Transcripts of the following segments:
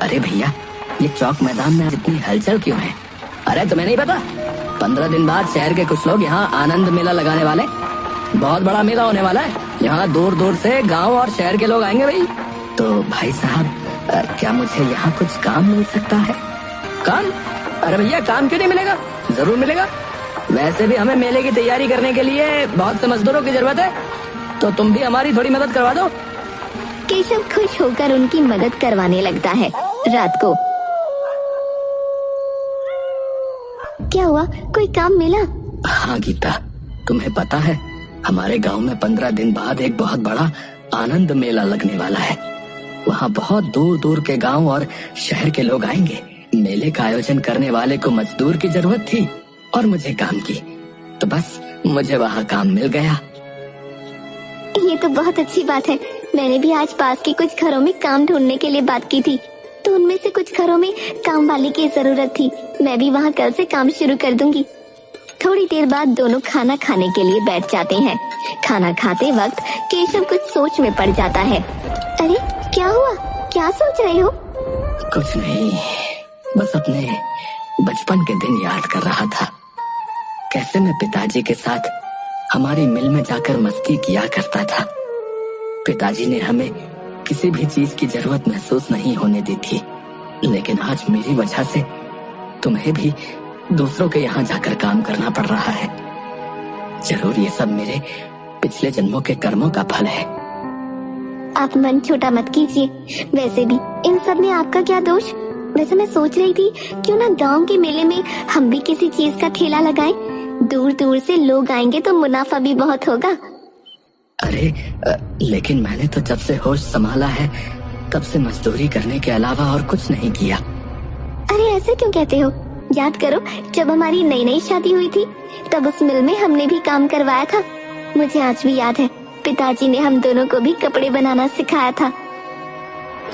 अरे भैया, ये चौक मैदान में इतनी हलचल क्यों है? अरे तुम्हें नहीं पता, 15 दिन बाद शहर के कुछ लोग यहाँ आनंद मेला लगाने वाले। बहुत बड़ा मेला होने वाला है। यहाँ दूर दूर से गांव और शहर के लोग आएंगे भाई। तो भाई साहब, क्या मुझे यहाँ कुछ काम मिल सकता है? काम? अरे भैया, काम क्यों नहीं मिलेगा? जरूर मिलेगा। वैसे भी हमें मेले की तैयारी करने के लिए बहुत से मजदूरों की जरूरत है, तो तुम भी हमारी थोड़ी मदद करवा दो। केशव खुश होकर उनकी मदद करवाने लगता है। रात को क्या हुआ, कोई काम मिला? हाँ गीता, तुम्हें पता है हमारे गांव में 15 दिन बाद एक बहुत बड़ा आनंद मेला लगने वाला है। वहाँ बहुत दूर दूर के गांव और शहर के लोग आएंगे। मेले का आयोजन करने वाले को मजदूर की जरूरत थी और मुझे काम की, तो बस मुझे वहाँ काम मिल गया। ये तो बहुत अच्छी बात है। मैंने भी आज पास के कुछ घरों में काम ढूंढने के लिए बात की थी, तो उनमें से कुछ घरों में काम वाली की जरूरत थी। मैं भी वहाँ कल से काम शुरू कर दूंगी। थोड़ी देर बाद दोनों खाना खाने के लिए बैठ जाते हैं। खाना खाते वक्त केशव कुछ सोच में पड़ जाता है। अरे क्या हुआ, क्या सोच रहे हो? कुछ नहीं, बस अपने बचपन के दिन याद कर रहा था। कैसे मैं पिताजी के साथ हमारी मिल में जाकर मस्ती किया करता था। पिताजी ने हमें किसी भी चीज की जरूरत महसूस नहीं होने दी थी, लेकिन आज मेरी वजह से तुम्हें भी दूसरों के यहाँ जाकर काम करना पड़ रहा है। जरूर ये सब मेरे पिछले जन्मों के कर्मों का फल है। आप मन छोटा मत कीजिए। वैसे भी इन सब में आपका क्या दोष? वैसे मैं सोच रही थी क्यों ना गांव के मेले में हम भी किसी चीज का ठेला लगाएं। दूर दूर से लोग आएंगे तो मुनाफा भी बहुत होगा। अरे लेकिन मैंने तो जब से होश संभाला है तब से मजदूरी करने के अलावा और कुछ नहीं किया। अरे ऐसे क्यों कहते हो? याद करो, जब हमारी नई नई शादी हुई थी तब उस मिल में हमने भी काम करवाया था। मुझे आज भी याद है, पिताजी ने हम दोनों को भी कपड़े बनाना सिखाया था।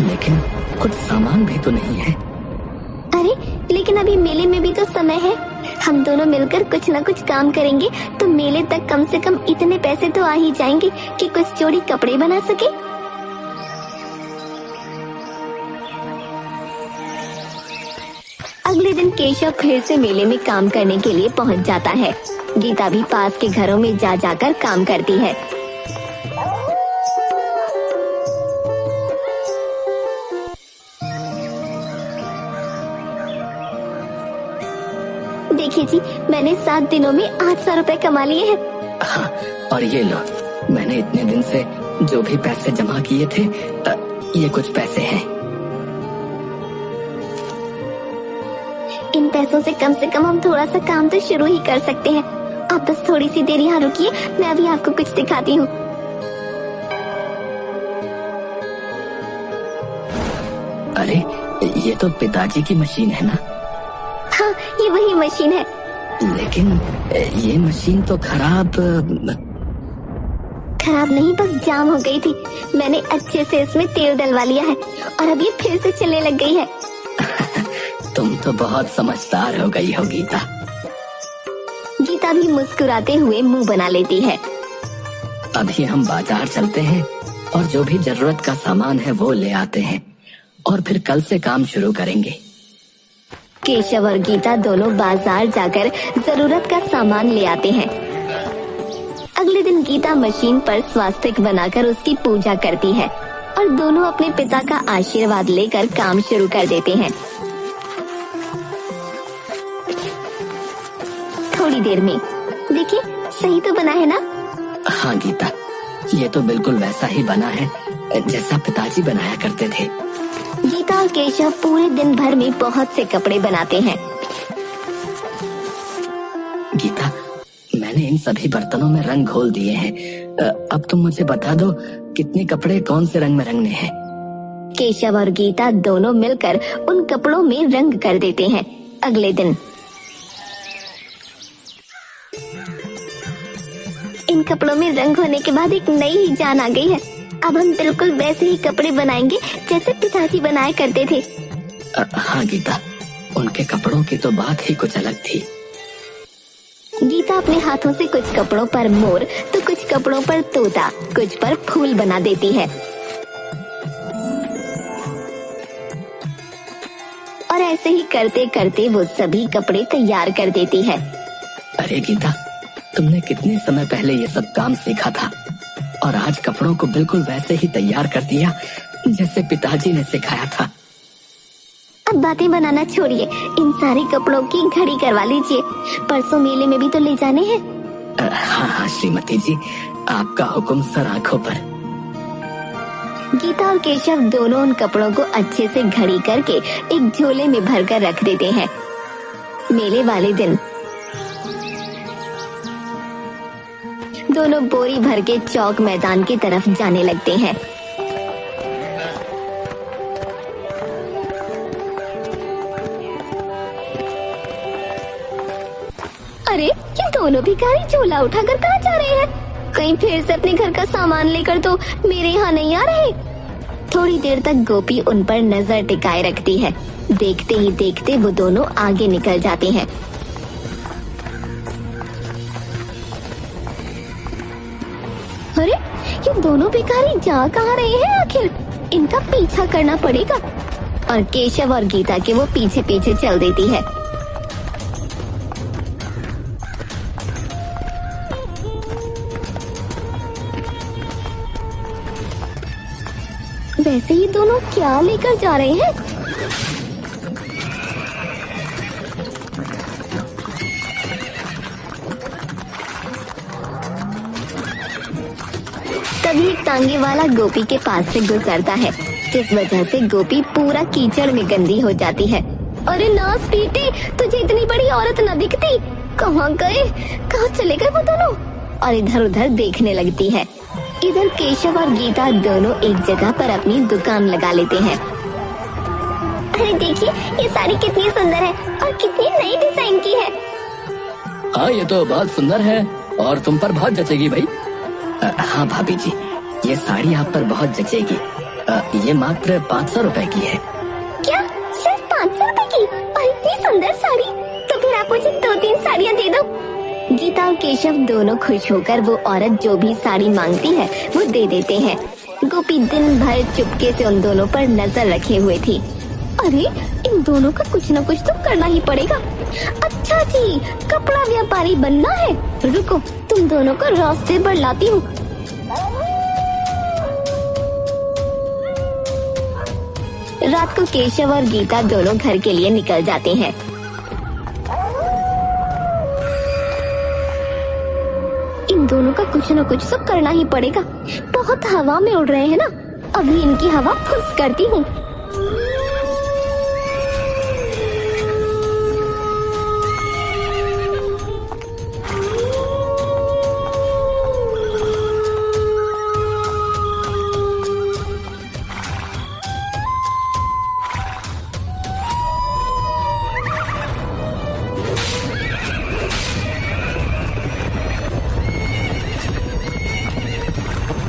लेकिन कुछ सामान भी तो नहीं है। अरे लेकिन अभी मेले में भी तो समय है। हम दोनों मिलकर कुछ न कुछ काम करेंगे तो मेले तक कम से कम इतने पैसे तो आ ही जाएंगे कि कुछ जोड़ी कपड़े बना सके। अगले दिन केशव फिर से मेले में काम करने के लिए पहुंच जाता है। गीता भी पास के घरों में जा जाकर काम करती है। देखिए जी, मैंने 7 दिनों में 800 रुपए कमा लिए हैं। हाँ, और ये लो, मैंने इतने दिन से जो भी पैसे जमा किए थे, ये कुछ पैसे हैं। इन पैसों से कम हम थोड़ा सा काम तो शुरू ही कर सकते हैं। आप बस थोड़ी सी देर यहाँ रुकिए, मैं अभी आपको कुछ दिखाती हूँ। अरे ये तो पिताजी की मशीन है ना? हाँ, ये वही मशीन है। लेकिन ये मशीन तो खराब नहीं, बस जाम हो गई थी। मैंने अच्छे से इसमें तेल डलवा लिया है और अब ये फिर से चलने लग गई है। तुम तो बहुत समझदार हो गई हो गीता। गीता भी मुस्कुराते हुए मुंह बना लेती है। अभी हम बाजार चलते हैं और जो भी जरूरत का सामान है वो ले आते हैं और फिर कल से काम शुरू करेंगे। केशव और गीता दोनों बाजार जाकर जरूरत का सामान ले आते हैं। अगले दिन गीता मशीन पर स्वास्तिक बनाकर उसकी पूजा करती है और दोनों अपने पिता का आशीर्वाद लेकर काम शुरू कर देते हैं। थोड़ी देर में देखिए, सही तो बना है ना? हाँ गीता, ये तो बिल्कुल वैसा ही बना है जैसा पिताजी बनाया करते थे। गीता और केशव पूरे दिन भर में बहुत से कपड़े बनाते हैं। गीता, मैंने इन सभी बर्तनों में रंग घोल दिए हैं। अब तुम मुझे बता दो कितने कपड़े कौन से रंग में रंगने हैं। केशव और गीता दोनों मिलकर उन कपड़ों में रंग कर देते हैं। अगले दिन इन कपड़ों में रंग होने के बाद एक नई ही जान आ गई है। अब हम बिल्कुल वैसे ही कपड़े बनाएंगे जैसे पिताजी बनाया करते थे। हाँ गीता, उनके कपड़ों की तो बात ही कुछ अलग थी। गीता अपने हाथों से कुछ कपड़ों पर मोर तो कुछ कपड़ों पर तोता, कुछ पर फूल बना देती है। ऐसे ही करते करते वो सभी कपड़े तैयार कर देती है। अरे गीता, तुमने कितने समय पहले ये सब काम सीखा था और आज कपड़ों को बिल्कुल वैसे ही तैयार कर दिया जैसे पिताजी ने सिखाया था। अब बातें बनाना छोड़िए, इन सारे कपड़ों की घड़ी करवा लीजिए, परसों मेले में भी तो ले जाने हैं। हाँ हाँ श्रीमती जी, आपका हुक्म सर आंखों पर। गीता और केशव दोनों उन कपड़ों को अच्छे से घड़ी करके एक झोले में भरकर रख देते हैं। मेले वाले दिन दोनों बोरी भर के चौक मैदान की तरफ जाने लगते हैं। अरे ये दोनों भिखारी झोला उठाकर कहाँ जा रहे हैं? कहीं फिर से अपने घर का सामान लेकर तो मेरे यहाँ नहीं आ रहे। थोड़ी देर तक गोपी उन पर नजर टिकाए रखती है। देखते ही देखते वो दोनों आगे निकल जाते हैं। अरे ये दोनों भिखारी जा कहाँ रहे हैं आखिर? इनका पीछा करना पड़ेगा। और केशव और गीता के वो पीछे पीछे चल देती है। वैसे ये दोनों क्या लेकर जा रहे हैं? तभी एक तांगे वाला गोपी के पास से गुजरता है, जिस वजह से गोपी पूरा कीचड़ में गंदी हो जाती है। अरे नास पीटे, तुझे इतनी बड़ी औरत न दिखती? कहाँ गए? कहाँ चले गए वो दोनों? और इधर उधर देखने लगती है। इधर केशव और गीता दोनों एक जगह पर अपनी दुकान लगा लेते हैं। अरे देखिए, ये साड़ी कितनी सुंदर है और कितनी नई डिजाइन की है। हाँ ये तो बहुत सुंदर है और तुम पर बहुत जचेगी भाई। हाँ भाभी जी, ये साड़ी आप पर बहुत जचेगी। ये मात्र 500 रुपए की है। क्या सिर्फ 500 रुपए की? और इतनी सुंदर साड़ी? तो फिर आप मुझे 2-3 साड़ियाँ दे दो। गीता और केशव दोनों खुश होकर वो औरत जो भी साड़ी मांगती है वो दे देते हैं। गोपी दिन भर चुपके से उन दोनों पर नजर रखे हुए थी। अरे इन दोनों का कुछ न कुछ तो करना ही पड़ेगा। अच्छा जी, कपड़ा व्यापारी बनना है। रुको, तुम दोनों को रास्ते पर लाती हूँ। रात को केशव और गीता दोनों घर के लिए निकल जाते हैं। इन दोनों का कुछ न कुछ तो करना ही पड़ेगा। बहुत हवा में उड़ रहे हैं ना, अभी इनकी हवा फुस करती हूँ।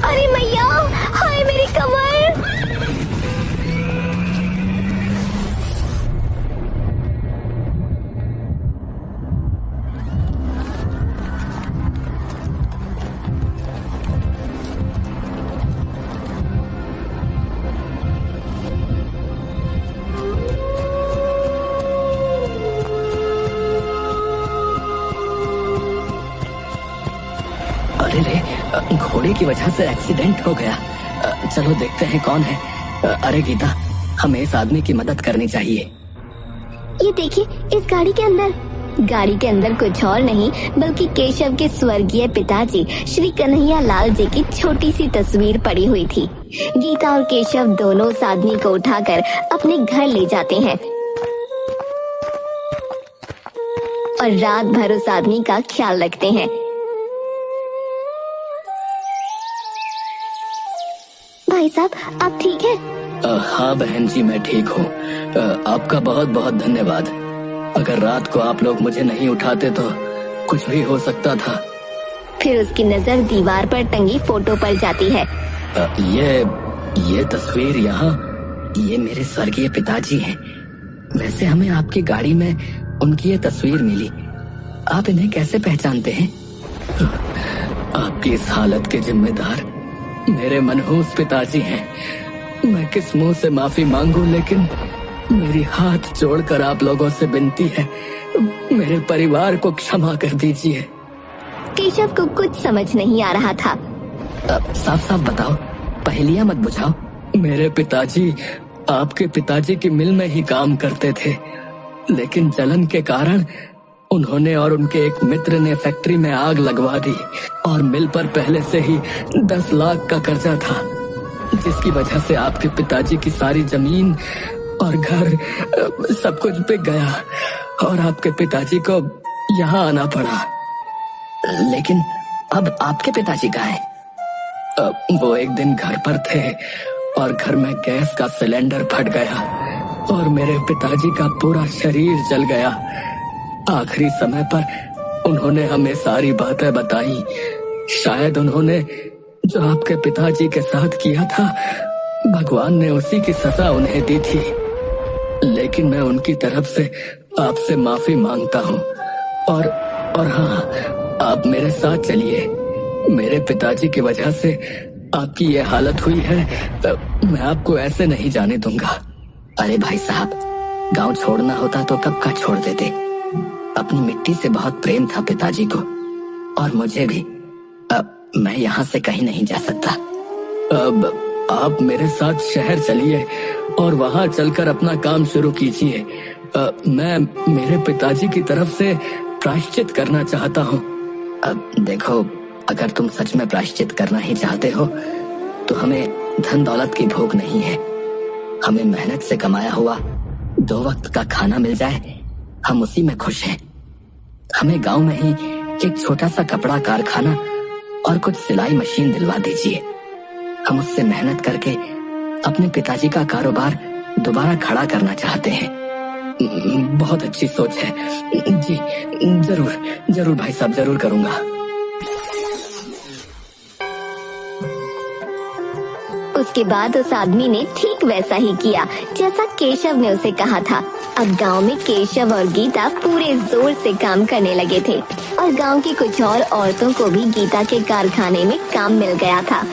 अरे मैया, हाय मेरी कमर। अरे रे, घोड़े की वजह से एक्सीडेंट हो गया। चलो देखते हैं कौन है। अरे गीता, हमें इस आदमी की मदद करनी चाहिए। ये देखिए, इस गाड़ी के अंदर कुछ और नहीं बल्कि केशव के स्वर्गीय पिताजी श्री कन्हैया लाल जी की छोटी सी तस्वीर पड़ी हुई थी। गीता और केशव दोनों उस आदमी को उठाकर अपने घर ले जाते हैं और रात भर उस आदमी का ख्याल रखते हैं। भाई साहब, आप ठीक हैं? हाँ बहन जी, मैं ठीक हूँ। आपका बहुत बहुत धन्यवाद। अगर रात को आप लोग मुझे नहीं उठाते तो कुछ भी हो सकता था। फिर उसकी नजर दीवार पर टंगी फोटो पर जाती है। ये तस्वीर यहाँ, ये मेरे स्वर्गीय पिताजी हैं। वैसे हमें आपकी गाड़ी में उनकी ये तस्वीर मिली। आप इन्हें कैसे पहचानते हैं? आपकी इस हालत के जिम्मेदार मेरे मनहूस पिताजी हैं। मैं किस मुंह से माफी मांगू, लेकिन मेरी हाथ जोड़कर आप लोगों से विनती है, मेरे परिवार को क्षमा कर दीजिए। केशव को कुछ समझ नहीं आ रहा था। साफ साफ बताओ, पहेलियां मत बुझाओ। मेरे पिताजी आपके पिताजी की मिल में ही काम करते थे, लेकिन जलन के कारण उन्होंने और उनके एक मित्र ने फैक्ट्री में आग लगवा दी और मिल पर पहले से ही 10 लाख का कर्जा था, जिसकी वजह से आपके पिताजी की सारी जमीन और घर सब कुछ बिक गया और आपके पिताजी को यहाँ आना पड़ा। लेकिन अब आपके पिताजी कहाँ हैं? वो एक दिन घर पर थे और घर में गैस का सिलेंडर फट गया और मेरे पिताजी का पूरा शरीर जल गया। आखिरी समय पर उन्होंने हमें सारी बातें बताई। शायद उन्होंने जो आपके पिताजी के साथ किया था, भगवान ने उसी की सजा उन्हें दी थी। लेकिन मैं उनकी तरफ से आपसे माफी मांगता हूँ और हाँ, आप मेरे साथ चलिए। मेरे पिताजी की वजह से आपकी ये हालत हुई है, मैं आपको ऐसे नहीं जाने दूंगा। अरे भाई साहब, गांव छोड़ना होता तो कब का छोड़ देते। अपनी मिट्टी से बहुत प्रेम था पिताजी को और मुझे भी। अब मैं यहाँ से कहीं नहीं जा सकता। अब आप मेरे साथ शहर चलिए और वहाँ चलकर अपना काम शुरू कीजिए। मैं मेरे पिताजी की तरफ से प्रायश्चित करना चाहता हूँ। अब देखो, अगर तुम सच में प्रायश्चित करना ही चाहते हो तो हमें धन दौलत की भूख नहीं है। हमें मेहनत से कमाया हुआ 2 वक्त का खाना मिल जाए, हम उसी में खुश हैं। हमें गांव में ही एक छोटा सा कपड़ा कारखाना और कुछ सिलाई मशीन दिलवा दीजिए। हम उससे मेहनत करके अपने पिताजी का कारोबार दोबारा खड़ा करना चाहते हैं। बहुत अच्छी सोच है जी, जरूर जरूर भाई साहब, जरूर करूंगा। उसके बाद उस आदमी ने ठीक वैसा ही किया जैसा केशव ने उसे कहा था। अब गांव में केशव और गीता पूरे जोर से काम करने लगे थे और गांव की कुछ और औरतों को भी गीता के कारखाने में काम मिल गया था।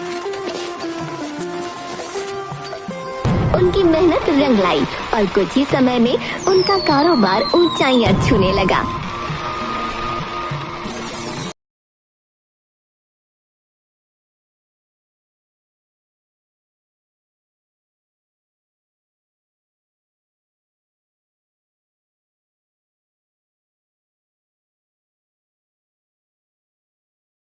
उनकी मेहनत रंग लाई और कुछ ही समय में उनका कारोबार ऊंचाइयां छूने लगा।